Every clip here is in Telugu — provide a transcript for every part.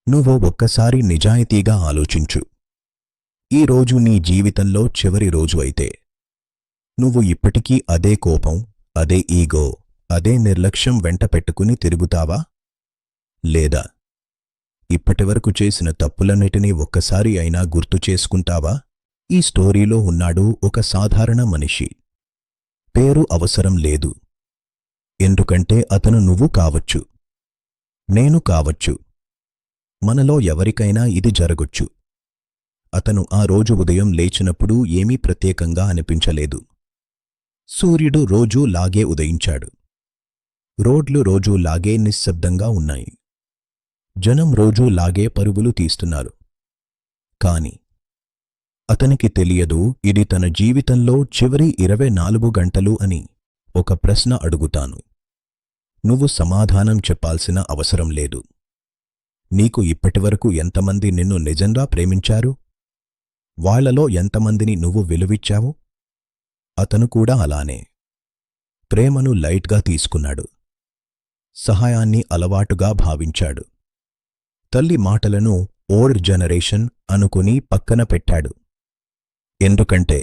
నువ్వు ఒక్కసారి నిజాయితీగా ఆలోచించు. ఈ రోజు నీ జీవితంలో చివరి రోజు అయితే నువ్వు ఇప్పటికీ అదే కోపం, అదే ఈగో, అదే నిర్లక్ష్యం వెంట పెట్టుకుని తిరుగుతావా? లేదా ఇప్పటివరకు చేసిన తప్పులన్నిటినీ ఒక్కసారి అయినా గుర్తు చేసుకుంటావా? ఈ స్టోరీలో ఉన్నాడు ఒక సాధారణ మనిషి. పేరు అవసరం లేదు. ఎందుకంటే అతను నువ్వు కావచ్చు, నేను కావచ్చు, మనలో ఎవరికైనా ఇది జరగొచ్చు. అతను ఆ రోజు ఉదయం లేచినప్పుడు ఏమీ ప్రత్యేకంగా అనిపించలేదు. సూర్యుడు రోజూ లాగే ఉదయించాడు. రోడ్లు రోజూ లాగే నిశ్శబ్దంగా ఉన్నాయి. జనం రోజూ లాగే పరుగులు తీస్తున్నారు. కాని అతనికి తెలియదు, ఇది తన జీవితంలో చివరి 24 గంటలు అని. ఒక ప్రశ్న అడుగుతాను. నువ్వు సమాధానం చెప్పాల్సిన అవసరం లేదు. నీకు ఇప్పటివరకు ఎంతమంది నిన్ను నిజంగా ప్రేమించారు? వాళ్లలో ఎంతమందిని నువ్వు విలువిచ్చావు? అతను కూడా అలానే ప్రేమను లైట్గా తీసుకున్నాడు. సహాయాన్ని అలవాటుగా భావించాడు. తల్లి మాటలను ఓల్డ్ జనరేషన్ అనుకుని పక్కన పెట్టాడు. ఎందుకంటే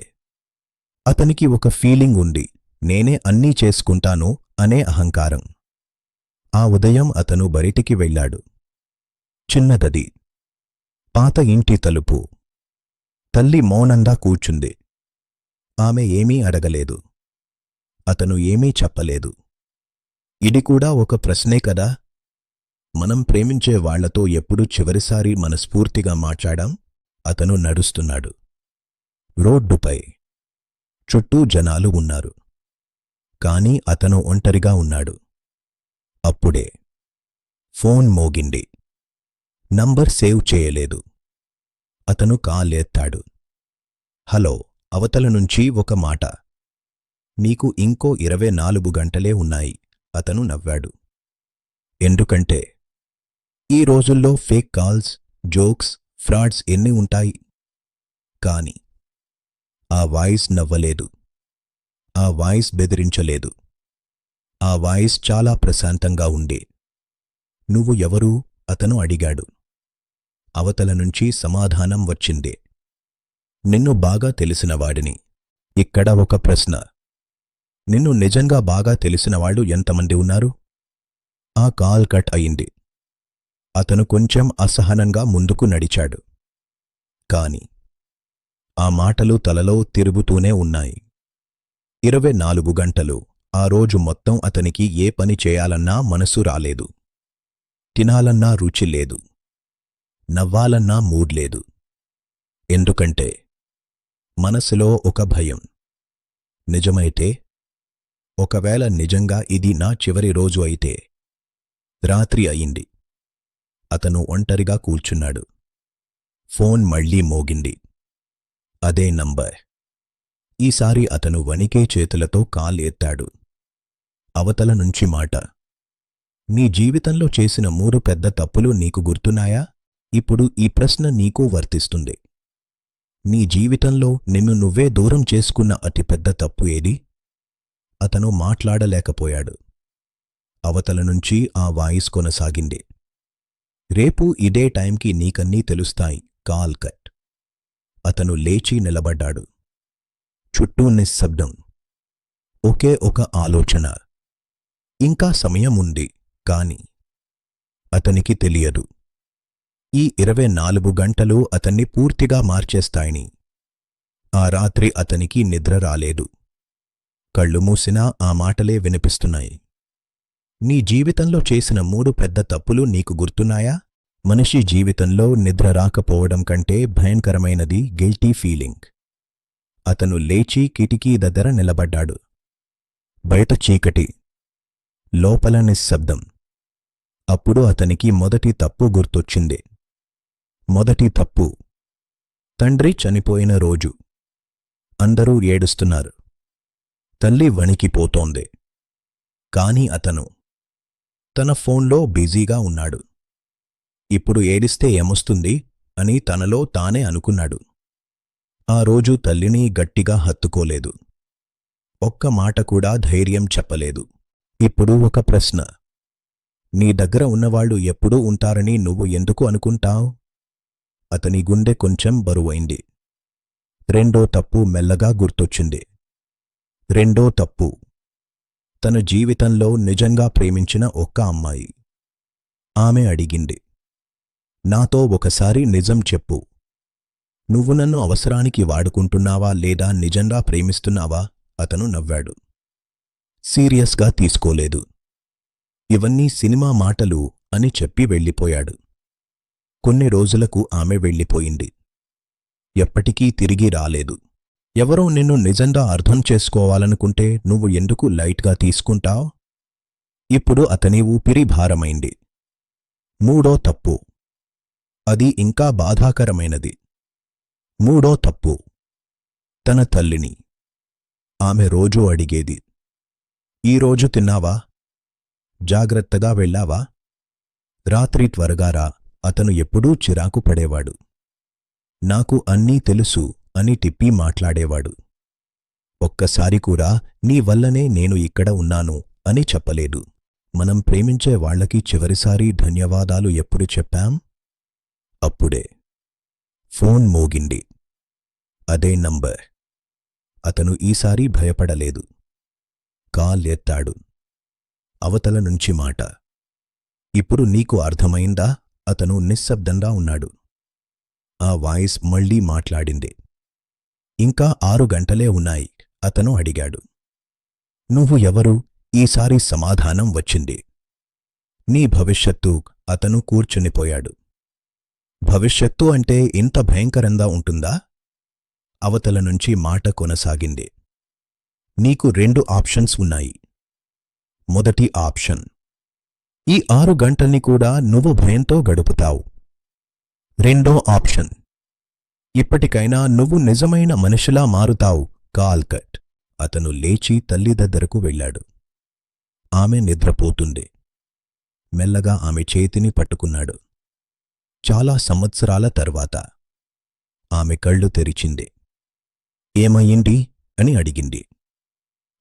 అతనికి ఒక ఫీలింగ్ ఉంది, నేనే అన్నీ చేసుకుంటాను అనే అహంకారం. ఆ ఉదయం అతను బయటికి వెళ్ళాడు. చిన్నదది. పాత ఇంటి తలుపు. తల్లి మౌనంగా కూర్చుంది. ఆమె ఏమీ అడగలేదు. అతను ఏమీ చెప్పలేదు. ఇది కూడా ఒక ప్రశ్నే కదా. మనం ప్రేమించే వాళ్లతో ఎప్పుడు చివరిసారి మనస్ఫూర్తిగా మాట్లాడాం? అతను నడుస్తున్నాడు. రోడ్డుపై చుట్టూ జనాలు ఉన్నారు. కాని అతను ఒంటరిగా ఉన్నాడు. అప్పుడే ఫోన్ మోగింది. నంబర్ సేవ్ చేయలేదు. అతను కాలేత్తాడు. హలో. అవతల నుంచి ఒక మాట. నీకు ఇంకో 24 గంటలే ఉన్నాయి. అతను నవ్వాడు. ఎందుకంటే ఈ రోజుల్లో ఫేక్ కాల్స్, జోక్స్, ఫ్రాడ్స్ ఎన్ని ఉంటాయి. కాని ఆ వాయిస్ నవ్వలేదు. ఆ వాయిస్ బెదిరించలేదు. ఆ వాయిస్ చాలా ప్రశాంతంగా ఉండే. నువ్వు ఎవరు? అతను అడిగాడు. అవతల నుంచి సమాధానం వచ్చిందే. నిన్ను బాగా తెలిసినవాడిని. ఇక్కడ ఒక ప్రశ్న. నిన్ను నిజంగా బాగా తెలిసినవాళ్ళు ఎంతమంది ఉన్నారు? ఆ కాల్ కట్ అయింది. అతను కొంచెం అసహనంగా ముందుకు నడిచాడు. కాని ఆ మాటలు తలలో తిరుగుతూనే ఉన్నాయి. 24 గంటలు. ఆ రోజు మొత్తం అతనికి ఏ పని చేయాలన్నా మనసు రాలేదు. తినాలన్నా రుచి లేదు. నవ్వాలన్నా మూడ్ లేదు. ఎందుకంటే మనసులో ఒక భయం. నిజమైతే, ఒకవేళ నిజంగా ఇది నా చివరి రోజు అయితే? రాత్రి అయింది. అతను ఒంటరిగా కూర్చున్నాడు. ఫోన్ మళ్లీ మోగింది. అదే నంబర్. ఈసారి అతను వణికే చేతులతో కాల్ ఎత్తాడు. అవతల నుంచి మాట. నీ జీవితంలో చేసిన 3 పెద్ద తప్పులు నీకు గుర్తున్నాయా? ఇప్పుడు ఈ ప్రశ్న నీకూ వర్తిస్తుంది. నీ జీవితంలో నిన్ను నువ్వే దూరం చేసుకున్న అతిపెద్ద తప్పు ఏది? అతను మాట్లాడలేకపోయాడు. అవతల నుంచి ఆ వాయిస్ కొనసాగింది. రేపు ఇదే టైంకి నీకన్నీ తెలుస్తాయి. Call cut. అతను లేచి నిలబడ్డాడు. చుట్టూ నిశ్శబ్దం. ఒకే ఒక ఆలోచన. ఇంకా సమయం ఉంది. కాని అతనికి తెలియదు, ఈ 24 గంటలు అతన్ని పూర్తిగా మార్చేస్తాయని. ఆ రాత్రి అతనికి నిద్ర రాలేదు. కళ్ళు మూసినా ఆ మాటలే వినిపిస్తున్నాయి. నీ జీవితంలో చేసిన 3 పెద్ద తప్పులు నీకు గుర్తున్నాయా? మనిషి జీవితంలో నిద్ర రాకపోవడం కంటే భయంకరమైనది గిల్టీ ఫీలింగ్. అతను లేచి కిటికీ దగ్గర నిలబడ్డాడు. బయట చీకటి, లోపల నిశ్శబ్దం. అప్పుడు అతనికి మొదటి తప్పు గుర్తొచ్చింది. మొదటి తప్పు. తండ్రి చనిపోయిన రోజు. అందరూ ఏడుస్తున్నారు. తల్లి వణికిపోతోంది. కాని అతను తన ఫోన్లో బిజీగా ఉన్నాడు. ఇప్పుడు ఏడిస్తే ఏమొస్తుంది అని తనలో తానే అనుకున్నాడు. ఆ రోజు తల్లిని గట్టిగా హత్తుకోలేదు. ఒక్క మాట కూడా ధైర్యం చెప్పలేదు. ఇప్పుడు ఒక ప్రశ్న. నీ దగ్గర ఉన్నవాళ్లు ఎప్పుడూ ఉంటారని నువ్వు ఎందుకు అనుకుంటావ్? అతని గుండె కొంచెం బరువైంది. రెండో తప్పు మెల్లగా గుర్తొచ్చింది. రెండో తప్పు. తన జీవితంలో నిజంగా ప్రేమించిన ఒక్క అమ్మాయి. ఆమె అడిగింది, నాతో ఒకసారి నిజం చెప్పు. నువ్వు నన్ను అవసరానికి వాడుకుంటున్నావా లేదా నిజంగా ప్రేమిస్తున్నావా? అతను నవ్వాడు. సీరియస్గా తీసుకోలేదు. ఇవన్నీ సినిమా మాటలు అని చెప్పి వెళ్ళిపోయాడు. కొన్ని రోజులకు ఆమె వెళ్ళిపోయింది. ఎప్పటికీ తిరిగి రాలేదు. ఎవరో నిన్ను నిజంగా అర్థం చేసుకోవాలనుకుంటే నువ్వు ఎందుకు లైట్గా తీసుకుంటావ్? ఇప్పుడు అతని ఊపిరి భారమైంది. మూడో తప్పు. అది ఇంకా బాధాకరమైనది. మూడో తప్పు. తన తల్లిని. ఆమె రోజూ అడిగేది, ఈరోజు తిన్నావా? జాగ్రత్తగా వెళ్ళావా? రాత్రి త్వరగా రా. అతను ఎప్పుడూ చిరాకు పడేవాడు. నాకు అన్నీ తెలుసు అని తిప్పి మాట్లాడేవాడు. ఒక్కసారి కూడా నీ వల్లనే నేను ఇక్కడ ఉన్నాను అని చెప్పలేదు. మనం ప్రేమించే వాళ్లకి చివరిసారి ధన్యవాదాలు ఎప్పుడు చెప్పాం? అప్పుడే ఫోన్ మోగింది. అదే నంబర్. అతను ఈసారి భయపడలేదు. కాల్ ఎత్తాడు. అవతల నుంచి మాట. ఇప్పుడు నీకు అర్థమైందా? అతను నిశ్శబ్దంగా ఉన్నాడు. ఆ వాయిస్ మళ్లీ మాట్లాడింది. ఇంకా 6 గంటలే ఉన్నాయి. అతను అడిగాడు, నువ్వు ఎవరు? ఈసారి సమాధానం వచ్చింది. నీ భవిష్యత్తు. అతను కూర్చునిపోయాడు. భవిష్యత్తు అంటే ఇంత భయంకరంగా ఉంటుందా? అవతల నుంచి మాట కొనసాగింది. నీకు 2 ఆప్షన్స్ ఉన్నాయి. మొదటి ఆప్షన్, ఈ 6 గంటల్ని కూడా నువ్వు భయంతో గడుపుతావు. రెండో ఆప్షన్, ఇప్పటికైనా నువ్వు నిజమైన మనిషిలా మారుతావు. Call cut. అతను లేచి తల్లి దగ్గరకు వెళ్ళాడు. ఆమె నిద్రపోతుంది. మెల్లగా ఆమె చేతిని పట్టుకున్నాడు. చాలా సంవత్సరాల తర్వాత ఆమె కళ్ళు తెరిచింది. ఏమయ్యింది అని అడిగింది.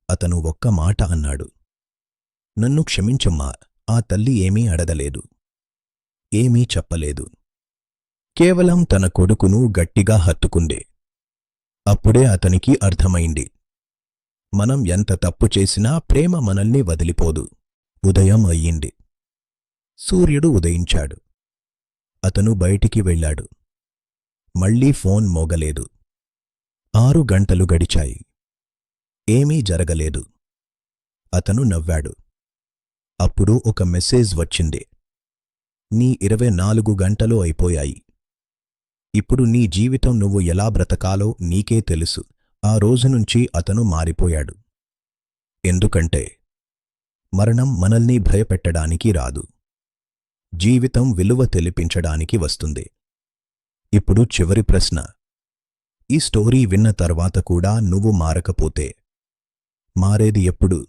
అతను ఒక్క మాట అన్నాడు, నన్ను క్షమించమ్మా. ఆ తల్లి ఏమీ అడగలేదు, ఏమీ చెప్పలేదు. కేవలం తన కొడుకును గట్టిగా హత్తుకుంది. అప్పుడే అతనికి అర్థమైంది, మనం ఎంత తప్పు చేసినా ప్రేమ మనల్ని వదిలిపోదు. ఉదయం అయ్యింది. సూర్యుడు ఉదయించాడు. అతను బయటికి వెళ్ళాడు. మళ్లీ ఫోన్ మోగలేదు. 6 గంటలు గడిచాయి. ఏమీ జరగలేదు. అతను నవ్వాడు. అప్పుడు ఒక మెసేజ్ వచ్చింది. నీ 24 గంటలు అయిపోయాయి. ఇప్పుడు నీ జీవితం నువ్వు ఎలా బ్రతకాలో నీకే తెలుసు. ఆ రోజు నుంచి అతను మారిపోయాడు. ఎందుకంటే మరణం మనల్ని భయపెట్టడానికి రాదు, జీవితం విలువ తెలిపించడానికి వస్తుంది. ఇప్పుడు చివరి ప్రశ్న, ఈ స్టోరీ విన్న తర్వాత కూడా నువ్వు మారకపోతే మారేది ఎప్పుడు?